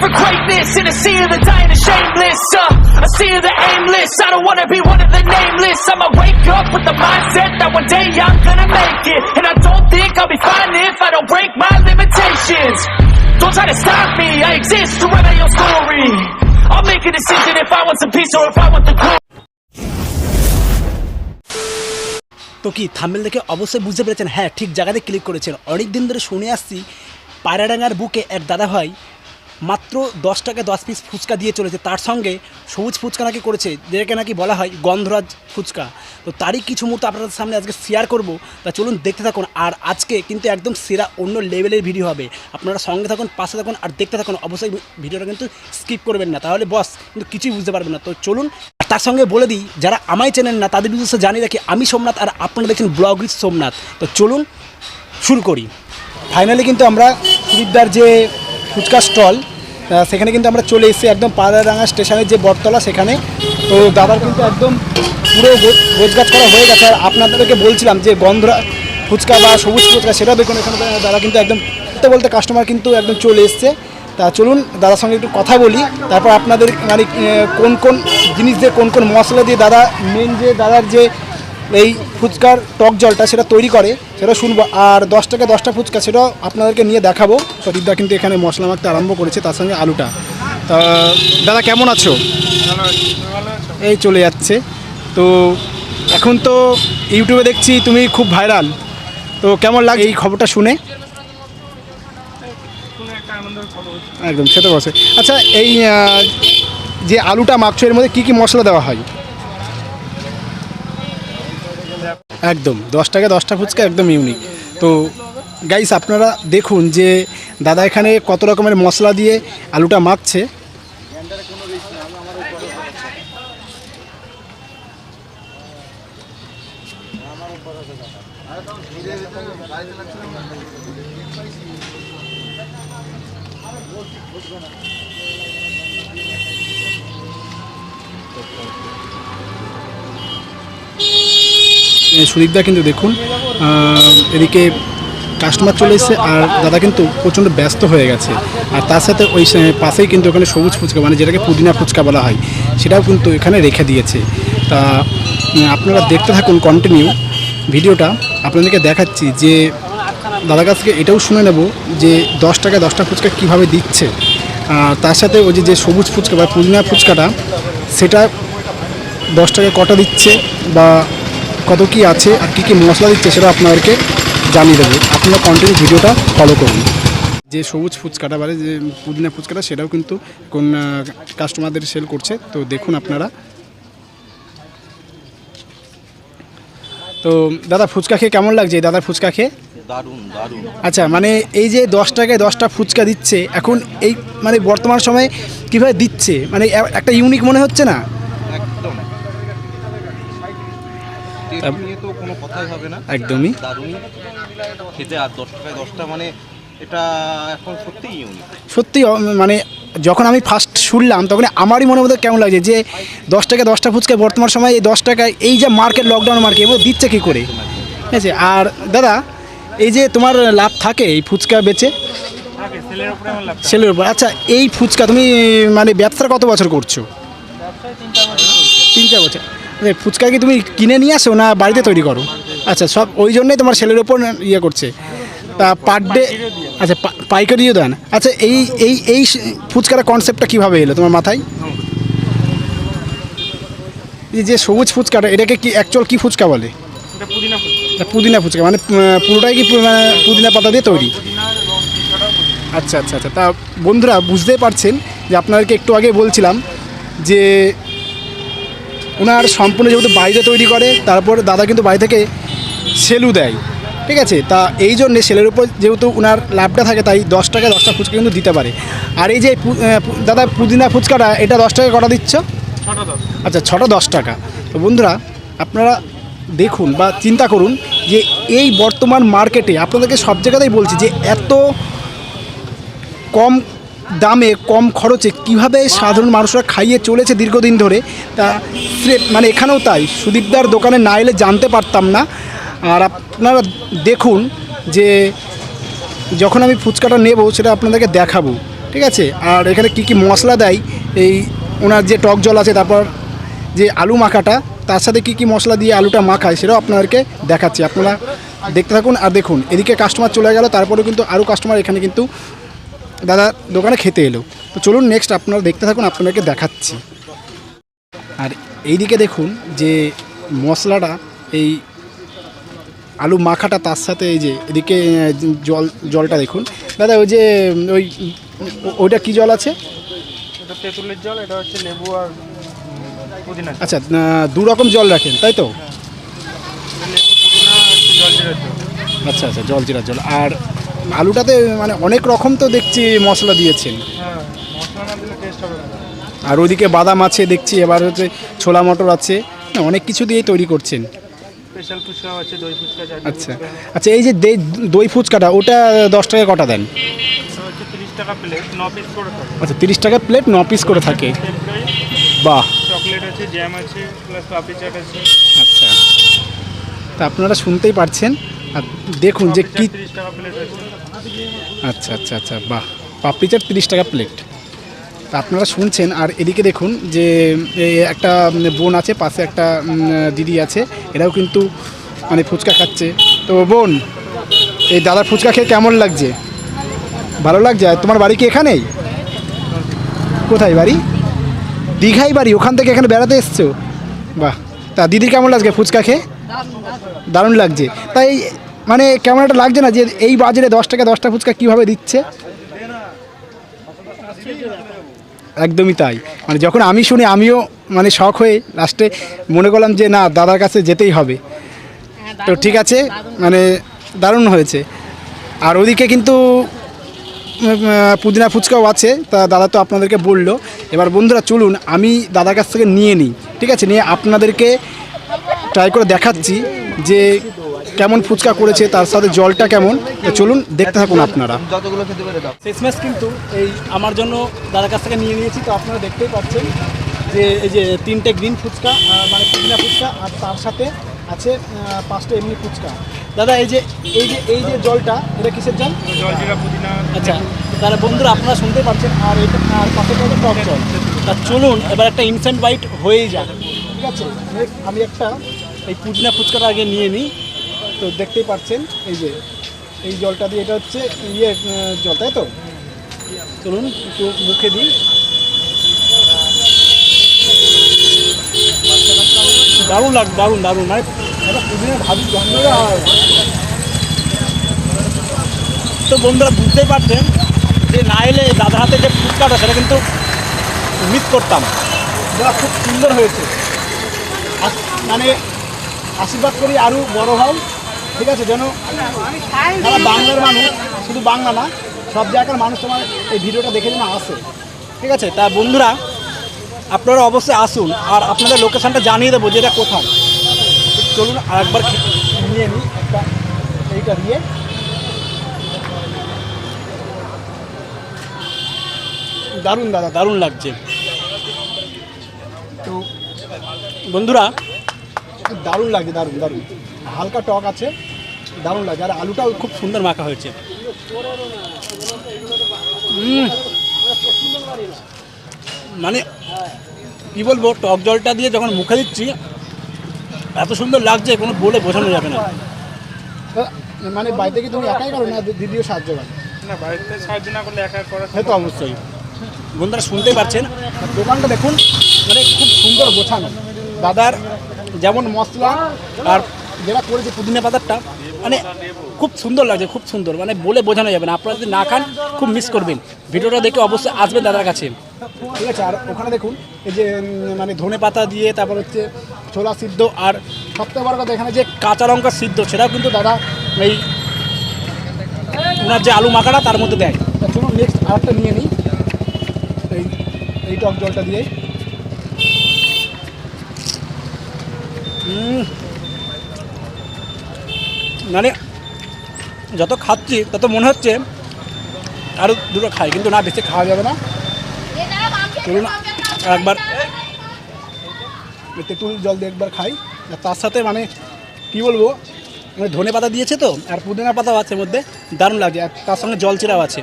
for greatness in a sea of the dying and shameless. A sea of the aimless. I don't wanna be one of the nameless. I'ma wake up with the mindset that one day I'm gonna make it. And I don't think I'll be fine if I don't break my limitations. Don't try to stop me, I exist to write my own story. I'll make a decision if I want some peace or if I want the glory. তো কি thumbnail দেখে অবশ্যই বুঝতে পেরেছেন, হ্যাঁ ঠিক জায়গাতে click করেছেন। অনেক দিন ধরে শুনে আসছি পায়রাডাঙ্গার বুকে এক দাদা ভাই মাত্র 10 টাকা 10 পিস ফুচকা দিয়ে চলেছে, তার সঙ্গে সবুজ ফুচকা নাকি করেছে, যেটাকে নাকি বলা হয় গন্ধরাজ ফুচকা। তো তারই কিছু মুহূর্ত আপনাদের সামনে আজকে শেয়ার করব, তা চলুন দেখতে থাকুন। আর আজকে কিন্তু একদম সেরা অন্য লেভেলের ভিডিও হবে, আপনারা সঙ্গে থাকুন, পাশে থাকুন আর দেখতে থাকুন। অবশ্যই ভিডিওটা কিন্তু স্কিপ করবেন না, তাহলে বস কিন্তু কিছুই বুঝতে পারবেন না। তো চলুন, তার সঙ্গে বলে দিই যারা আমায় চেনেন না তাদের বিশেষ জানিয়ে রাখি, আমি সোমনাথ আর আপনারা দেখছেন ব্লগ উইথ সোমনাথ। তো চলুন শুরু করি। ফাইনালি কিন্তু আমরা সুবিধার যে ফুচকা স্টল সেখানে কিন্তু আমরা চলে এসেছি, একদম পায়রাডাঙ্গা স্টেশনের যে বটতলা সেখানে। তো দাদার কিন্তু একদম পুরো গোছগাছ করা হয়ে গেছে। আর আপনাদেরকে বলছিলাম যে গন্ধরা ফুচকা বা সবুজ ফুচকা সেটাও দেখুন এখানে দাদা কিন্তু একদম বলতে কাস্টমার কিন্তু একদম চলে এসছে। তা চলুন দাদার সঙ্গে একটু কথা বলি, তারপর আপনাদের মানে কোন কোন জিনিস দিয়ে কোন কোন মশলা দিয়ে দাদা মেন যে দাদার যে এই ফুচকার টক জলটা সেটা তৈরি করে সেটা শুনবো। আর 10 টাকা 10টা ফুচকা সেটাও আপনাদেরকে নিয়ে দেখাবো। প্রদীপদা কিন্তু এখানে মশলা মাখতে আরম্ভ করেছে, তার সঙ্গে আলুটা। তা দাদা কেমন আছো? এই চলে যাচ্ছে। তো এখন তো ইউটিউবে দেখছি তুমি খুব ভাইরাল, তো কেমন লাগে এই খবরটা শুনে? একদম সে তো বসে। আচ্ছা, এই যে আলুটা মাখছো এর মধ্যে কী কী মশলা দেওয়া হয়? একদম 10 টাকা 10টা ফুচকা একদম ইউনিক। তো গাইস আপনারা দেখুন যে দাদা এখানে কত রকমের মশলা দিয়ে আলুটা মাখছে। সুদীপদা কিন্তু দেখুন এদিকে কাস্টমার চলে এসেছে, আর দাদা কিন্তু প্রচণ্ড ব্যস্ত হয়ে গেছে। আর তার সাথে ওই পাশেই কিন্তু ওখানে সবুজ ফুচকা মানে যেটাকে পুদিনা ফুচকা বলা হয় সেটাও কিন্তু এখানে রেখে দিয়েছে। তা আপনারা দেখতে থাকুন কন্টিনিউ ভিডিওটা, আপনাদেরকে দেখাচ্ছি যে দাদার কাছ থেকে এটাও শুনে নেব যে 10 টাকা 10টা ফুচকা কীভাবে দিচ্ছে। তার সাথে ওই যে সবুজ ফুচকা বা পুদিনা ফুচকাটা সেটা 10 টাকা কটা দিচ্ছে বা কত কি আছে আর কী কী মশলা দিচ্ছে সেটা আপনাদেরকে জানিয়ে দেবো। আপনারা কন্টিনিউ ভিডিওটা ফলো করুন। যে সবুজ ফুচকাটা মানে যে পুদিনা ফুচকাটা সেটাও কিন্তু কোন কাস্টমারদের সেল করছে, তো দেখুন আপনারা। তো দাদা ফুচকা খেয়ে কেমন লাগছে? দাদার ফুচকা খেয়ে দারুণ দারুণ। আচ্ছা, মানে এই যে 10 টাকায় 10টা ফুচকা দিচ্ছে এখন এই মানে বর্তমান সময়ে কীভাবে দিচ্ছে, মানে একটা ইউনিক মনে হচ্ছে না? একদম নিয়ে তো কোনো কথাই হবে না, একদমই দারুণ খেতে। আর 10 টাকায় 10টা মানে এটা এখন সত্যিই ইউনিক। সত্যি মানে যখন আমি ফার্স্ট শুনলাম তখন আমারই মনের মধ্যে কেমন লাগছে যে 10 টাকা 10টা ফুচকা বর্তমান সময়ে এই 10 টাকায় এই যে মার্কেট লকডাউন মার্কেট এবার দিচ্ছে কী করে, ঠিক আছে? আর দাদা এই যে তোমার লাভ থাকে এই ফুচকা বেচে? সেলের উপর। আচ্ছা, এই ফুচকা তুমি মানে ব্যবসাটা কত বছর করছো? 3-4 বছর। ফুচকা কি তুমি কিনে নিয়ে আসো না বাড়িতে তৈরি করো? আচ্ছা, সব ওই জন্যই তোমার সেলের ওপর ইয়ে করছে। তা পার ডে আচ্ছা পাইকারিও দেন। আচ্ছা, এই এই এই ফুচকার কনসেপ্টটা কীভাবে এলো তোমার মাথায়? এই যে সবুজ ফুচকাটা এটাকে কি অ্যাকচুয়াল কী ফুচকা বলে? পুদিনা ফুচকা মানে পুরোটাই কি পুদিনা পাতা দিয়ে তৈরি? আচ্ছা আচ্ছা আচ্ছা। তা বন্ধুরা বুঝতেই পারছেন যে আপনাদেরকে একটু আগে বলছিলাম যে ওনার সম্পূর্ণ যেহেতু বাড়িতে তৈরি করে, তারপর দাদা কিন্তু বাড়ি থেকে সেলও দেয়, ঠিক আছে? তা এই জন্যে সেলের উপর যেহেতু ওনার লাভটা থাকে তাই 10 টাকা 10টা ফুচকা কিন্তু দিতে পারে। আর এই যে দাদা পুদিনা ফুচকাটা এটা 10 টাকা কটা দিচ্ছ? আচ্ছা, 6টা 10 টাকা। তো বন্ধুরা আপনারা দেখুন বা চিন্তা করুন যে এই বর্তমান মার্কেটে আপনাদেরকে সব জায়গাতেই বলছি যে এত কম দামে কম খরচে কিভাবে সাধারণ মানুষরা খাইয়ে চলেছে দীর্ঘদিন ধরে। তা মানে এখানেও তাই, সুদীপদার দোকানে না এলে জানতে পারতাম না। আর আপনারা দেখুন যে যখন আমি ফুচকাটা নেব সেটা আপনাদেরকে দেখাবো ঠিক আছে। আর এখানে কি কি মশলা দেয়, এই ওনার যে টক জল আছে, তারপর যে আলু মাখাটা, তার সাথে কি কি মশলা দিয়ে আলুটা মাখায় সেটাও আপনাদেরকে দেখাচ্ছি। আপনারা দেখতে থাকুন। আর দেখুন এদিকে কাস্টমার চলে গেল, তারপরেও কিন্তু আরও কাস্টমার এখানে কিন্তু দাদা দোকানে খেতে এলো। তো চলুন নেক্সট আপনারা দেখতে থাকুন, আপনাদেরকে দেখাচ্ছি। আর এইদিকে দেখুন যে মশলাটা, এই আলু মাখাটা, তার সাথে এই যে এদিকে জলটা দেখুন দাদা, ওই যে ওইটা কি জল আছে? এটা তেঁতুলের জল, এটা হচ্ছে লেবু আর পুদিনা। আচ্ছা, দু রকম জল রাখেন তাই তো? লেবু পুদিনা হচ্ছে জল জিরার জল। আচ্ছা আচ্ছা, জল জিরার জল। আর আলুটাতে মানে অনেক রকম তো দেখছি মশলা দিয়েছেন। হ্যাঁ, মশলা না দিলে টেস্ট হবে না। আর ওইদিকে বাদাম আছে দেখছি, এবার হচ্ছে ছোলা মটর আছে, অনেক কিছু দিয়েই তৈরি করছেন। স্পেশাল ফুচকা আছে, দই ফুচকা আছে। আচ্ছা আচ্ছা, এই যে দই ফুচকাটা, ওটা 10 টাকা কটা দেন? এটা হচ্ছে 30 টাকা প্লেট, 9 পিস করে থাকে। আচ্ছা, 30 টাকা প্লেট, 9 পিস করে থাকে। বাহ, চকলেট আছে, জ্যাম আছে, প্লাস পাপড়ি চাট আছে। আচ্ছা, তা আপনারা শুনতেই পারছেন। আর দেখুন যে কি, 30 টাকা প্লেট আছে। আচ্ছা আচ্ছা আচ্ছা, বাহ, পাপড়ি চাট 30 টাকা প্লেট। তা আপনারা শুনছেন। আর এদিকে দেখুন যে একটা বোন আছে, পাশে একটা দিদি আছে, এরাও কিন্তু মানে ফুচকা খাচ্ছে। তো বোন, এই দাদার ফুচকা খেয়ে কেমন লাগছে? ভালো লাগছে? আর তোমার বাড়ি কি এখানেই? কোথায় বাড়ি? দীঘাই বাড়ি, ওখান থেকে এখানে বেড়াতে এসছো? বাহ, তা দিদির কেমন লাগছে ফুচকা খেয়ে? দারুণ লাগছে। তাই মানে কেমন একটা লাগছে না যে এই বাজারে 10 টাকা 10টা ফুচকা কীভাবে দিচ্ছে? একদমই তাই। মানে যখন আমি শুনি আমিও মানে শখ হয়ে লাস্টে মনে করলাম যে না, দাদার কাছে যেতেই হবে। তো ঠিক আছে, মানে দারুণ হয়েছে। আর ওদিকে কিন্তু পুদিনা ফুচকাও আছে, তা দাদা তো আপনাদেরকে বললো। এবার বন্ধুরা চলুন আমি দাদার কাছ থেকে নিয়ে নিই, ঠিক আছে, নিয়ে আপনাদেরকে ট্রাই করে দেখাচ্ছি যে কেমন ফুচকা করেছে, তার সাথে জলটা কেমন। তো চলুন দেখতে থাকুন আপনারা। যতগুলো খেতে পারে দাও। শেষমেশ কিন্তু এই আমার জন্য দাদার কাছ থেকে নিয়ে নিয়েছি। তো আপনারা দেখতেই পাচ্ছেন যে এই যে 3টে গ্রিন ফুচকা, মানে পুদিনা ফুচকা, আর তার সাথে আছে 5টা এমনি ফুচকা। দাদা এই যে জলটা, এটা কিসের জল? জল জিরা পুদিনা। আচ্ছা, তাহলে বন্ধুরা আপনারা শুনতে পাচ্ছেন। আর এটা আর পাশে পাশে টক জল। তা চলুন এবার একটা ইনস্ট্যান্ট বাইট হয়েই যায়, ঠিক আছে। আমি একটা এই পুদিনা ফুচকাটা আগে নিয়ে নিই। তো দেখতেই পাচ্ছেন এই যে এই জলটা দিয়ে, এটা হচ্ছে জল, তাই তো? চলুন একটু মুখে দিই। দারুণ লাগবে, দারুণ দারুণ, মানে একটা পুদিনা ভাবি গন্ধটা। তো বন্ধুরা বুঝতেই পারছেন যে না এলে দাদার হাতে যে ফুচকাটা, সেটা কিন্তু মিস করতাম। যা খুব সুন্দর হয়েছে। মানে আশীর্বাদ করি আরও বড় হও, ঠিক আছে, যেন যারা বাংলার মানুষ, শুধু বাংলা না, সব জায়গার মানুষ তোমার এই ভিডিওটা দেখে যেন আসে, ঠিক আছে। তা বন্ধুরা আপনারা অবশ্যই আসুন, আর আপনাদের লোকেশানটা জানিয়ে দেবো যে এটা কোথায়। চলুন আর একবার নিয়ে নিই একটা, এইটা দিয়ে। দারুণ দাদা, দারুণ লাগছে। তো বন্ধুরা দারুণ লাগছে, দারুণ দারুণ, হালকা টক আছে, দারুণ লাগছে। আর আলুটাও খুব সুন্দর মাখা হয়েছে। মানে কী বলবো, টক জলটা দিয়ে যখন মুখে দিচ্ছি এত সুন্দর লাগছে, কোনো বলে বোঝানো যাবে না। মানে বাড়িতে কি তুমি একাই করো না দিদিও সাহায্য করে? না, বাড়িতে সাহায্য না করলে একা করা হয়তো অবশ্যই। বন্ধুরা শুনতে পাচ্ছেন, দোকানটা দেখুন, মানে খুব সুন্দর গোছানো। দাদার যেমন মশলা আর যেটা করেছে পুদিনা পাতাটা, মানে খুব সুন্দর লাগছে, খুব সুন্দর, মানে বলে বোঝানো যাবে না। আপনারা যদি না খান খুব মিস করবেন। ভিডিওটা দেখে অবশ্যই আসবেন দাদার কাছে, ঠিক আছে। আর ওখানে দেখুন এই যে মানে ধনে পাতা দিয়ে, তারপর হচ্ছে ছোলা সিদ্ধ, আর সবথেকে বড় কথা এখানে যে কাঁচা লঙ্কা সিদ্ধ, সেটাও কিন্তু দাদা এই ওনার যে আলু মাখাটা তার মধ্যে দেয়। চলুন নেক্সট আরেকটা নিয়ে নিই, এই টক জলটা দিয়ে। মানে যত খাচ্ছি তত মনে হচ্ছে আরও দুটো খাই, কিন্তু না, বেশি খাওয়া যাবে না। চলুন একবার তেঁতুল জল দিয়ে একবার খাই। আর তার সাথে মানে কী বলবো, মানে ধনে পাতা দিয়েছে তো, আর পুদিনা পাতাও আছে মধ্যে, দারুণ লাগছে। আর তার সঙ্গে জল চিরাও আছে।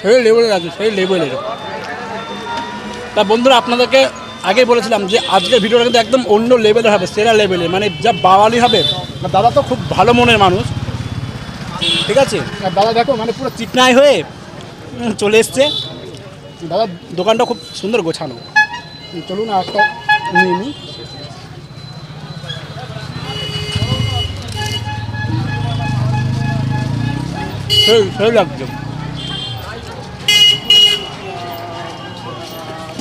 সেই লেভেলের আছে, সেই লেভেলের। তা বন্ধুরা আপনাদেরকে আগে বলেছিলাম যে আজকের ভিডিওটা কিন্তু একদম অন্য লেভেলের হবে, সেরা লেভেলের, মানে যা বাওয়ালি হবে। দাদা তো খুব ভালো মনের মানুষ, ঠিক আছে। আর দাদা দেখো মানে পুরো চিকনাই হয়ে চলে এসছে। দাদা দোকানটা খুব সুন্দর গোছানো। চলুন একটা নিয়ে নিই। সেই লাগছে।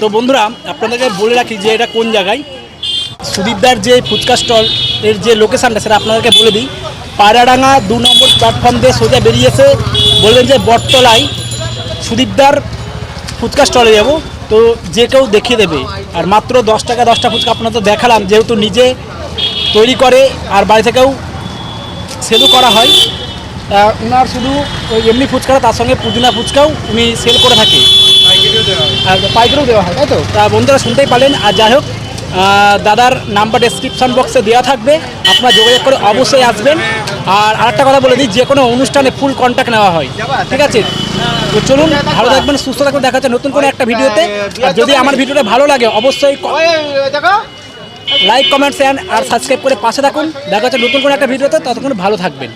তো বন্ধুরা আপনাদেরকে বলে রাখি যে এটা কোন জায়গায়। সুদীপদার যে ফুচকা স্টল এর যে লোকেশানটা সেটা আপনাদেরকে বলে দিই। পায়রাডাঙ্গা 2 নম্বর প্ল্যাটফর্ম দিয়ে সোজা বেরিয়েছে, বললেন যে বটতলায় সুদীপদার ফুচকা স্টলে যাব, তো যে কেউ দেখিয়ে দেবে। আর মাত্র 10 টাকা 10টা ফুচকা আপনাদের দেখালাম, যেহেতু নিজে তৈরি করে আর বাড়ি থেকেও সেলও করা হয়। ওনার শুধু ওই এমনি ফুচকা, তার সঙ্গে পুদিনা ফুচকাও উনি সেল করে থাকে, আর পাইকারিও দেওয়া হয়, তাই তো। তা বন্ধুরা শুনতেই পারলেন। আর যাই হোক, দাদার নাম্বার ডেসক্রিপশন বক্সে দেওয়া থাকবে, আপনারা যোগাযোগ করে অবশ্যই আসবেন। আর আরেকটা কথা বলে দিই, যে কোনো অনুষ্ঠানে ফুল কন্ট্যাক্ট নেওয়া হয়, ঠিক আছে। তো চলুন, ভালো থাকবেন, সুস্থ থাকবেন, দেখা যাচ্ছে নতুন কোনো একটা ভিডিওতে। আর যদি আমার ভিডিওটা ভালো লাগে অবশ্যই লাইক, কমেন্ট, শেয়ার আর সাবস্ক্রাইব করে পাশে থাকুন। দেখা যাচ্ছে নতুন কোনো একটা ভিডিওতে, ততক্ষণ ভালো থাকবেন।